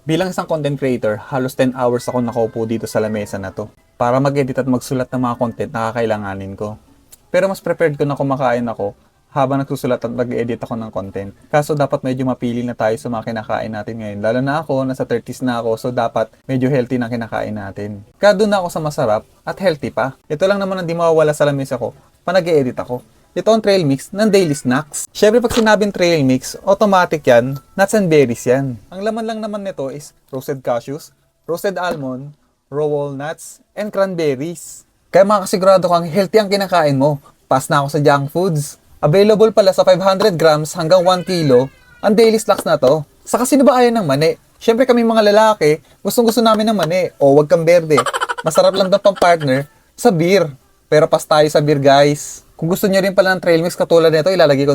Bilang isang content creator, halos 10 hours ako nakaupo dito sa lamesa na to para mag-edit at magsulat ng mga content na kakailanganin ko. Pero mas prepared ko na kumakain ako habang nagsusulat at nag-edit ako ng content. Kaso dapat medyo mapili na tayo sa mga kinakain natin ngayon. Lalo na ako, nasa 30s na ako, so dapat medyo healthy na kinakain natin. Kaya doon na ako sa masarap at healthy pa. Ito lang naman ang di mawawala sa lamesa ko pa nag-edit ako. Ito ang trail mix ng daily snacks. Syempre pag sinabing trail mix, automatic yan, nuts and berries yan. Ang laman lang naman nito is roasted cashews, roasted almond, raw walnuts, and cranberries. Kaya makasigurado kang healthy ang kinakain mo. Pass na ako sa junk foods. Available pala sa 500 grams hanggang 1 kilo ang daily snacks na to. Saka sino ba ayaw ng mani? Syempre kami mga lalaki, gustong-gusto namin ng mani. O wag kang berde. Masarap lang daw pang partner sa beer. Pero pas tayo sa beer guys. Kung gusto niyo rin pala ng trail mix katulad nito, ilalagay ko